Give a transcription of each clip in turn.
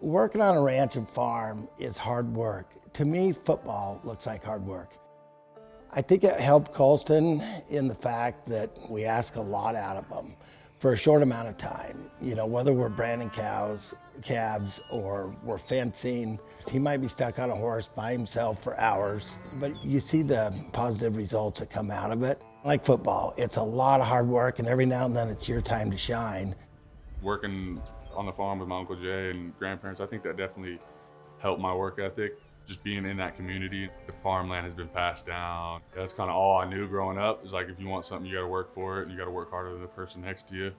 Working on a ranch and farm is hard work. To me, football looks like hard work. I think it helped Colston in the fact that we ask a lot out of them for a short amount of time. You know, whether we're branding calves, or we're fencing. He might be stuck on a horse by himself for hours, but you see the positive results that come out of it. Like football, it's a lot of hard work, and every now and then it's your time to shine. Working on the farm with my Uncle Jay and grandparents, I think that definitely helped my work ethic. Just being in that community, the farmland has been passed down. That's kind of all I knew growing up. It was like, if you want something, you got to work for it, and you got to work harder than the person next to you.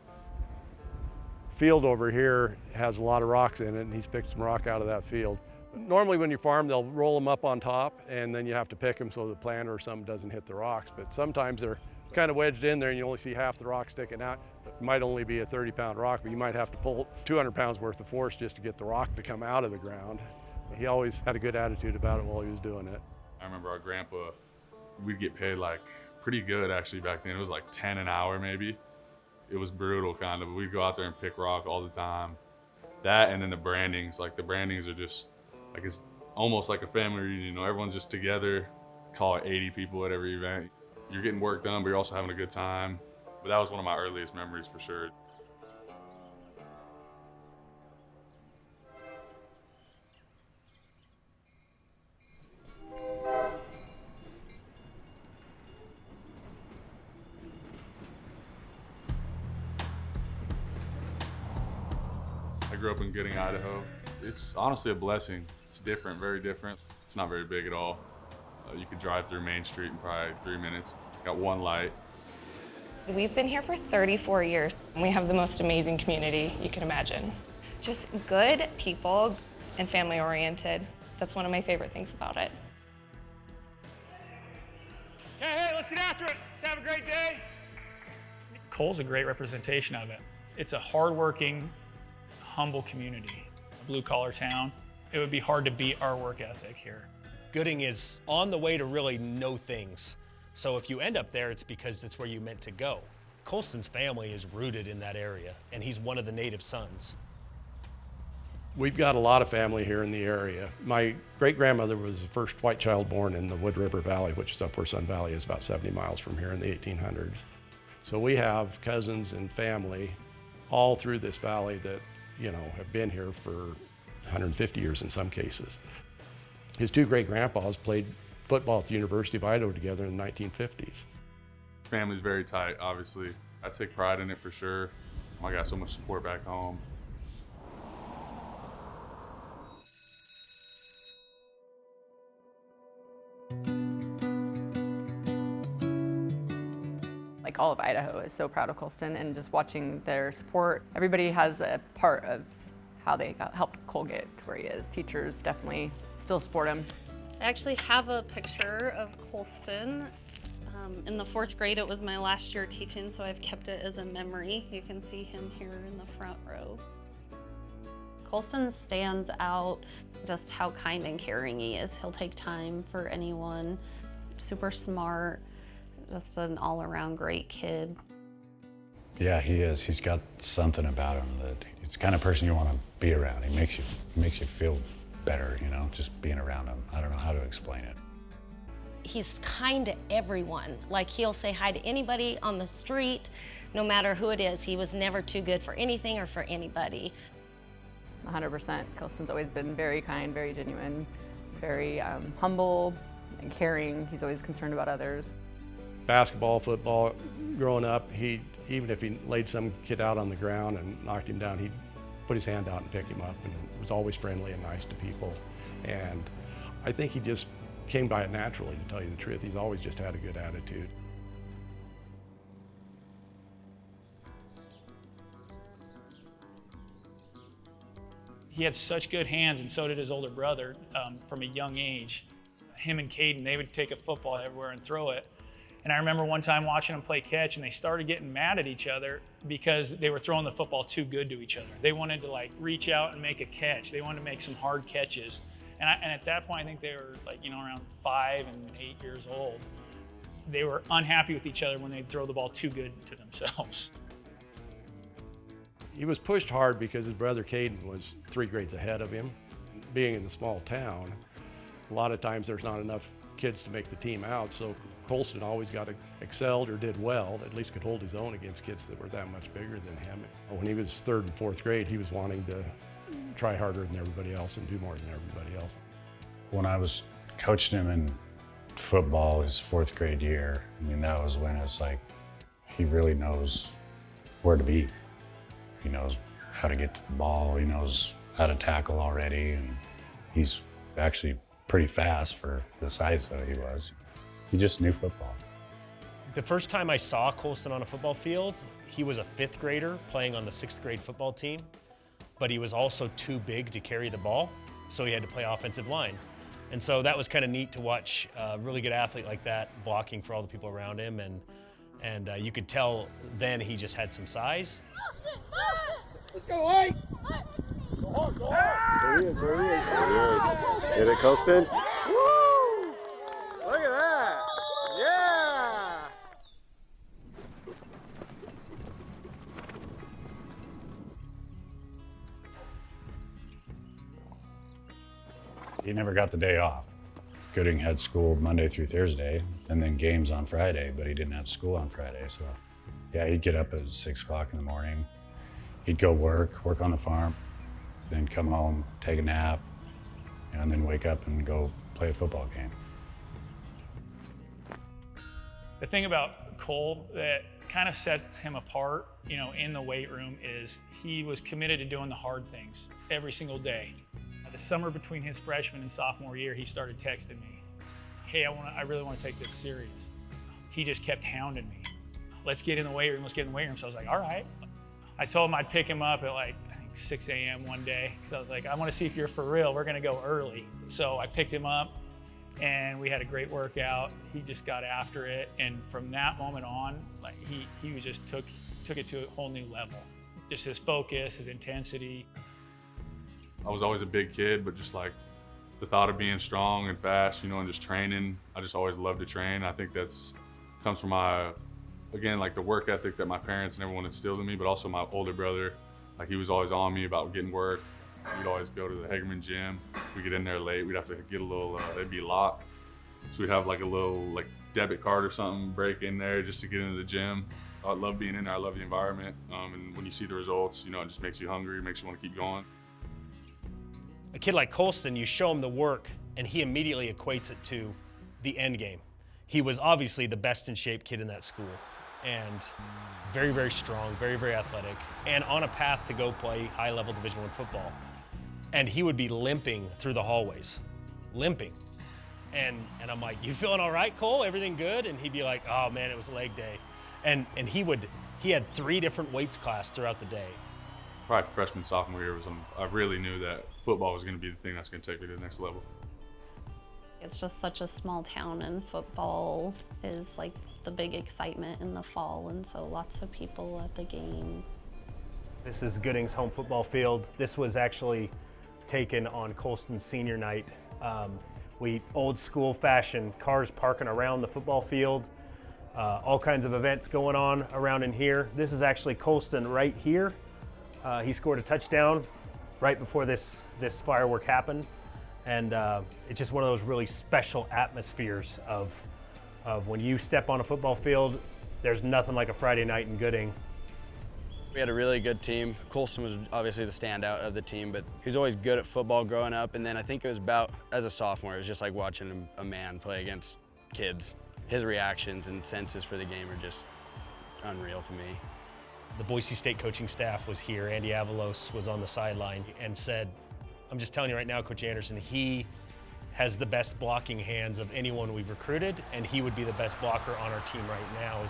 Field over here has a lot of rocks in it, and he's picked some rock out of that field. Normally when you farm, they'll roll them up on top, and then you have to pick them so the planter or something doesn't hit the rocks. But sometimes they're kind of wedged in there, and you only see half the rock sticking out. It might only be a 30-pound rock, but you might have to pull 200 pounds worth of force just to get the rock to come out of the ground. He always had a good attitude about it while he was doing it. I remember our grandpa, we'd get paid like pretty good actually back then. It was like 10 an hour maybe. It was brutal kind of. We'd go out there and pick rock all the time. That, and then the brandings, like the brandings are just, like it's almost like a family reunion, you know, everyone's just together, call it 80 people at every event. You're getting work done, but you're also having a good time. But that was one of my earliest memories for sure. I grew up in Gooding, Idaho. It's honestly a blessing. It's different, very different. It's not very big at all. You could drive through Main Street in probably 3 minutes. Got one light. We've been here for 34 years. We have the most amazing community you can imagine. Just good people and family oriented. That's one of my favorite things about it. Hey, let's get after it. Let's have a great day. Cole's a great representation of it. It's a hardworking, humble community, a blue-collar town. It would be hard to beat our work ethic here. Gooding is on the way to really know things. So if you end up there, it's because it's where you meant to go. Colston's family is rooted in that area, and he's one of the native sons. We've got a lot of family here in the area. My great-grandmother was the first white child born in the Wood River Valley, which is up where Sun Valley is, about 70 miles from here, in the 1800s. So we have cousins and family all through this valley that, you know, have been here for 150 years in some cases. His two great-grandpas played football at the University of Idaho together in the 1950s. Family's very tight, obviously. I take pride in it for sure. I got so much support back home. Like all of Idaho is so proud of Colston, and just watching their support. Everybody has a part of how they helped Cole get to where he is. Teachers definitely still support him. I actually have a picture of Colston. In the 4th grade, it was my last year teaching, so I've kept it as a memory. You can see him here in the front row. Colston stands out just how kind and caring he is. He'll take time for anyone, super smart, just an all-around great kid. Yeah, he is. He's got something about him that he's the kind of person you want to be around. He makes you feel better, you know, just being around him. I don't know how to explain it. He's kind to everyone. Like, he'll say hi to anybody on the street, no matter who it is. He was never too good for anything or for anybody. 100%. Colston's always been very kind, very genuine, very humble and caring. He's always concerned about others. Basketball, football, growing up, even if he laid some kid out on the ground and knocked him down, he'd put his hand out and pick him up, and was always friendly and nice to people. And I think he just came by it naturally, to tell you the truth. He's always just had a good attitude. He had such good hands, and so did his older brother from a young age. Him and Caden, they would take a football everywhere and throw it. And I remember one time watching them play catch, and they started getting mad at each other because they were throwing the football too good to each other. They wanted to like reach out and make a catch. They wanted to make some hard catches. And at that point, I think they were like, around 5 and 8 years old. They were unhappy with each other when they'd throw the ball too good to themselves. He was pushed hard because his brother Caden was 3 grades ahead of him. Being in a small town, a lot of times there's not enough kids to make the team out, so Colston always excelled or did well, at least could hold his own against kids that were that much bigger than him. When he was 3rd and 4th grade, he was wanting to try harder than everybody else and do more than everybody else. When I was coaching him in football his 4th grade year, I mean, that was when it's like, he really knows where to be. He knows how to get to the ball, he knows how to tackle already, and he's actually pretty fast for the size that he was. He just knew football. The first time I saw Colston on a football field, he was a 5th grader playing on the 6th grade football team, but he was also too big to carry the ball, so he had to play offensive line. And so that was kind of neat to watch a really good athlete like that blocking for all the people around him, and you could tell then he just had some size. Let's go, White! Go hard. There he is, there he is. Get it, Colston. Woo! Look at that! Yeah! He never got the day off. Gooding had school Monday through Thursday, and then games on Friday, but he didn't have school on Friday, so yeah, he'd get up at 6 o'clock in the morning. He'd go work on the farm, then come home, take a nap, and then wake up and go play a football game. The thing about Cole that kind of sets him apart, in the weight room is he was committed to doing the hard things every single day. The summer between his freshman and sophomore year, he started texting me, "Hey, I really want to take this serious." He just kept hounding me. "Let's get in the weight room, let's get in the weight room." So I was like, all right. I told him I'd pick him up at I think 6 a.m. one day. So I was like, I want to see if you're for real. We're going to go early. So I picked him up and we had a great workout. He just got after it. And from that moment on, he was just took it to a whole new level. Just his focus, his intensity. I was always a big kid, but just like the thought of being strong and fast, and just training, I just always loved to train. I think comes from again, the work ethic that my parents and everyone instilled in me, but also my older brother. He was always on me about getting work. We'd always go to the Hagerman gym. We'd get in there late. We'd have to get a little, they'd be locked. So we'd have a little debit card or something, break in there just to get into the gym. I love being in there. I love the environment. And when you see the results, it just makes you hungry, makes you want to keep going. A kid like Colston, you show him the work and he immediately equates it to the end game. He was obviously the best in shape kid in that school and very, very strong, very, very athletic, and on a path to go play high-level Division I football. And he would be limping through the hallways, limping. And I'm like, "You feeling all right, Cole? Everything good?" And he'd be like, "Oh man, it was leg day." And he had 3 different weights class throughout the day. Probably freshman, sophomore year was when I really knew that football was going to be the thing that's going to take me to the next level. It's just such a small town, and football is the big excitement in the fall, and so lots of people at the game. This is Gooding's home football field. This was actually taken on Colston's senior night. We old school fashion, cars parking around the football field, all kinds of events going on around in here. This is actually Colston right here. He scored a touchdown right before this firework happened. And it's just one of those really special atmospheres of when you step on a football field, there's nothing like a Friday night in Gooding. We had a really good team. Colston was obviously the standout of the team, but he was always good at football growing up. And then I think it was about, as a sophomore, it was just like watching a man play against kids. His reactions and senses for the game are just unreal to me. The Boise State coaching staff was here. Andy Avalos was on the sideline and said, "I'm just telling you right now, Coach Anderson, he has the best blocking hands of anyone we've recruited, and he would be the best blocker on our team right now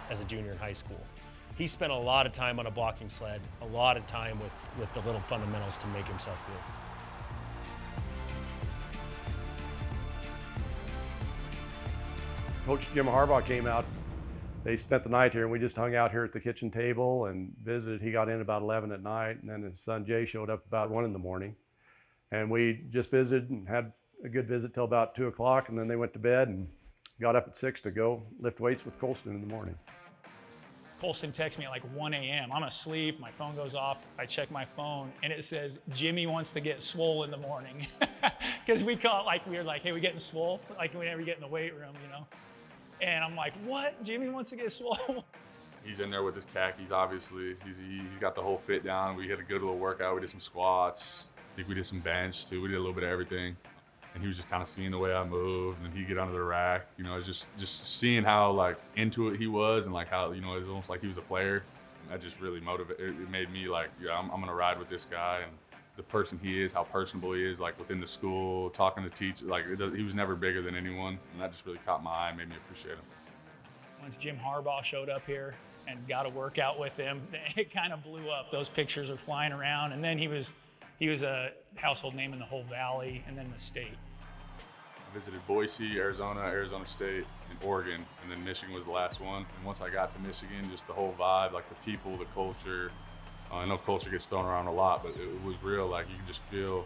as a junior in high school." He spent a lot of time on a blocking sled, a lot of time with the little fundamentals to make himself good. Coach Jim Harbaugh came out. They spent the night here, and we just hung out here at the kitchen table and visited. He got in about 11 at night, and then his son Jay showed up about 1 in the morning. And we just visited and had a good visit till about 2 o'clock, and then they went to bed and got up at 6 to go lift weights with Colston in the morning. Colston texts me at like 1 a.m. I'm asleep, my phone goes off, I check my phone, and it says, Jimmy wants to get swole in the morning. Because we call it like, we were like, hey, we getting swole? Like whenever you get in the weight room, you know? And I'm like, what? Jimmy wants to get swole? He's in there with his khakis, obviously. He's got the whole fit down. We had a good little workout. We did some squats. I think we did some bench too. We did a little bit of everything. And he was just kind of seeing the way I moved, and he'd get under the rack. You know, it's just seeing how like into it he was, and like how, you know, it was almost like he was a player. And that just really motivated. It made me like, yeah, I'm gonna ride with this guy, and the person he is, how personable he is, like within the school, talking to teachers. Like he was never bigger than anyone, and that just really caught my eye and made me appreciate him. Once Jim Harbaugh showed up here and got a workout with him, it kind of blew up. Those pictures are flying around, and then he was a household name in the whole valley and then the state. I visited Boise, Arizona State, and Oregon, and then Michigan was the last one. And once I got to Michigan, just the whole vibe, like the people, the culture. I know culture gets thrown around a lot, but it was real. Like you could just feel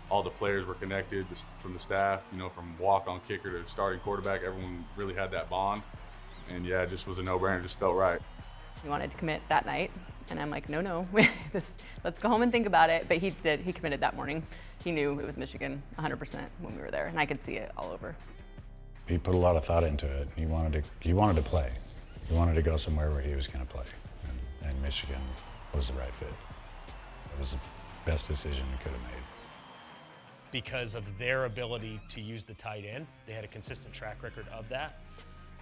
all the players were connected from the staff, you know, from walk-on kicker to starting quarterback. Everyone really had that bond. And yeah, it just was a no-brainer, it just felt right. He wanted to commit that night, and I'm like, no, let's go home and think about it. But he did, he committed that morning. He knew it was Michigan 100% when we were there, and I could see it all over. He put a lot of thought into it. He wanted to play. He wanted to go somewhere where he was going to play, and Michigan was the right fit. It was the best decision he could have made. Because of their ability to use the tight end, they had a consistent track record of that.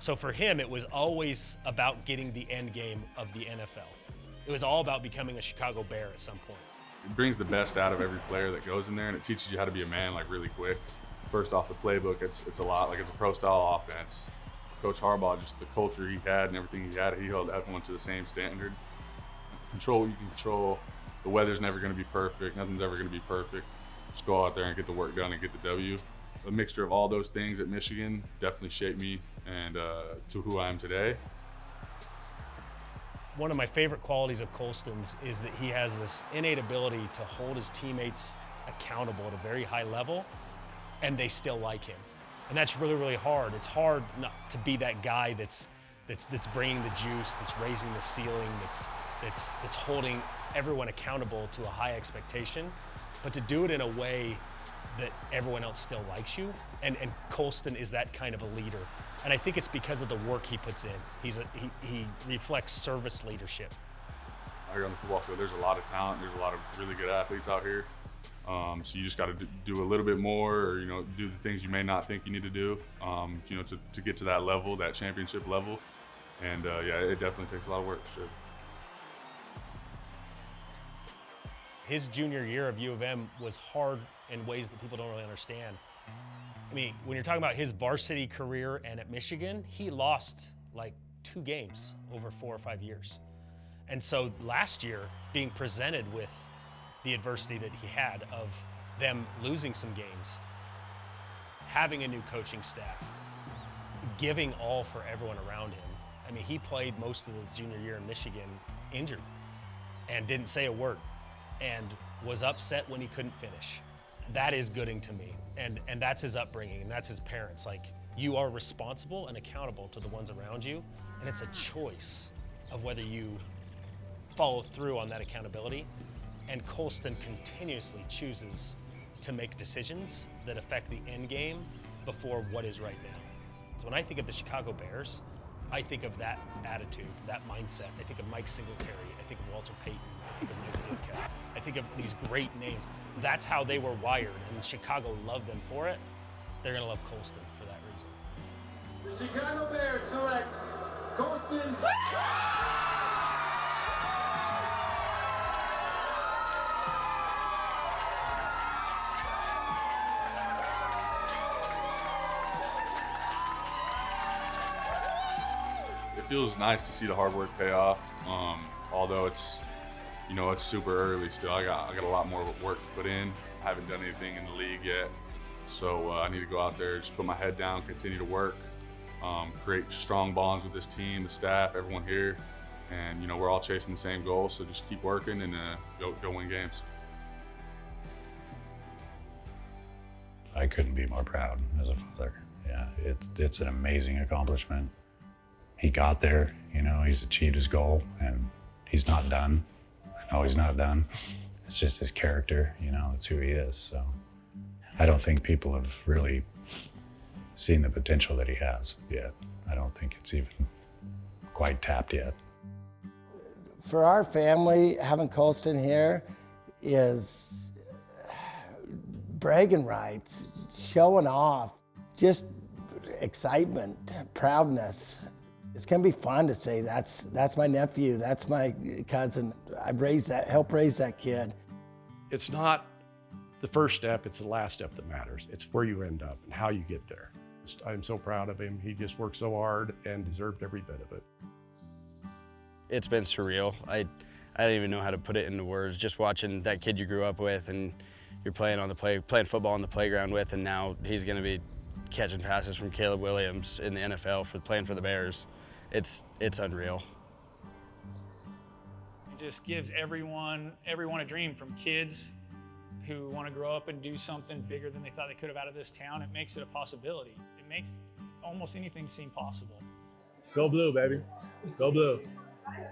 So for him, it was always about getting the end game of the NFL. It was all about becoming a Chicago Bear at some point. It brings the best out of every player that goes in there, and it teaches you how to be a man like really quick. First off, the playbook, it's a lot, like it's a pro-style offense. Coach Harbaugh, just the culture he had and everything he had, he held everyone to the same standard. Control what you can control. The weather's never gonna be perfect, nothing's ever gonna be perfect. Just go out there and get the work done and get the W. A mixture of all those things at Michigan definitely shaped me and to who I am today. One of my favorite qualities of Colston's is that he has this innate ability to hold his teammates accountable at a very high level, and they still like him. And that's really, really hard. It's hard not to be that guy that's bringing the juice, that's raising the ceiling, that's holding everyone accountable to a high expectation, but to do it in a way that everyone else still likes you. And Colston is that kind of a leader. And I think it's because of the work he puts in. He reflects service leadership. Out here on the football field, there's a lot of talent. There's a lot of really good athletes out here. So you just got to do a little bit more, or, you know, do the things you may not think you need to do, you know, to get to that level, that championship level. And yeah, it definitely takes a lot of work, for sure. His junior year of U of M was hard in ways that people don't really understand. I mean, when you're talking about his varsity career and at Michigan, he lost like 2 games over 4 or 5 years. And so last year, being presented with the adversity that he had of them losing some games, having a new coaching staff, giving all for everyone around him. I mean, he played most of his junior year in Michigan injured and didn't say a word and was upset when he couldn't finish. That is gooding to me, and that's his upbringing, and that's his parents. Like, you are responsible and accountable to the ones around you, and it's a choice of whether you follow through on that accountability. And Colston continuously chooses to make decisions that affect the end game before what is right now. So when I think of the Chicago Bears, I think of that attitude, that mindset. I think of Mike Singletary, I think of Walter Payton, I think of Mike Ditka. I think of these great names. That's how they were wired, and Chicago loved them for it. They're gonna love Colston for that reason. The Chicago Bears select Colston. It feels nice to see the hard work pay off. Although it's, you know, it's super early still. I got a lot more work to put in. I haven't done anything in the league yet. So I need to go out there, just put my head down, continue to work, create strong bonds with this team, the staff, everyone here. And, you know, we're all chasing the same goal, so just keep working and go win games. I couldn't be more proud as a father. Yeah, it's an amazing accomplishment. He got there, you know, he's achieved his goal, and he's not done. I know he's not done. It's just his character, you know, it's who he is. So I don't think people have really seen the potential that he has yet. I don't think it's even quite tapped yet. For our family, having Colston here is bragging rights, showing off, just excitement, proudness. It's gonna be fun to say that's my nephew, that's my cousin. I've helped raise that kid. It's not the first step, it's the last step that matters. It's where you end up and how you get there. I'm so proud of him. He just worked so hard and deserved every bit of it. It's been surreal. I don't even know how to put it into words. Just watching that kid you grew up with and you're playing football on the playground with, and now he's going to be catching passes from Caleb Williams in the NFL playing for the Bears. It's unreal. It just gives everyone a dream, from kids who want to grow up and do something bigger than they thought they could have out of this town. It makes it a possibility. It makes almost anything seem possible. Go blue, baby. Go blue.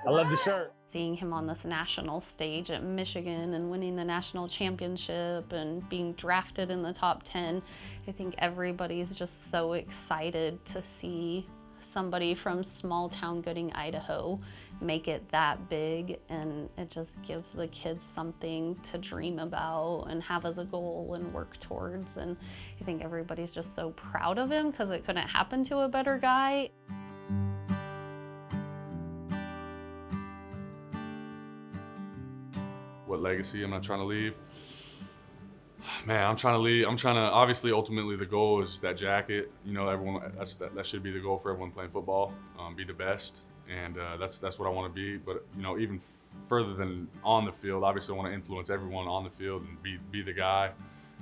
I love the shirt. Seeing him on this national stage at Michigan and winning the national championship and being drafted in the top 10, I think everybody's just so excited to see somebody from small town Gooding, Idaho make it that big, and it just gives the kids something to dream about and have as a goal and work towards. And I think everybody's just so proud of him because it couldn't happen to a better guy. What legacy am I trying to leave? Man, obviously, ultimately the goal is that jacket. You know, that should be the goal for everyone playing football, be the best. And that's what I want to be. But, you know, even further than on the field, obviously I want to influence everyone on the field and be the guy,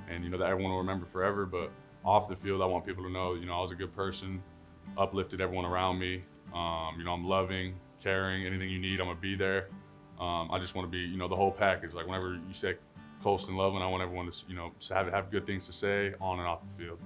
and, you know, that everyone will remember forever. But off the field, I want people to know, you know, I was a good person, uplifted everyone around me. You know, I'm loving, caring, anything you need, I'm going to be there. I just want to be, you know, the whole package. Like whenever you say Colston Loveland, I want everyone to, you know, have good things to say on and off the field.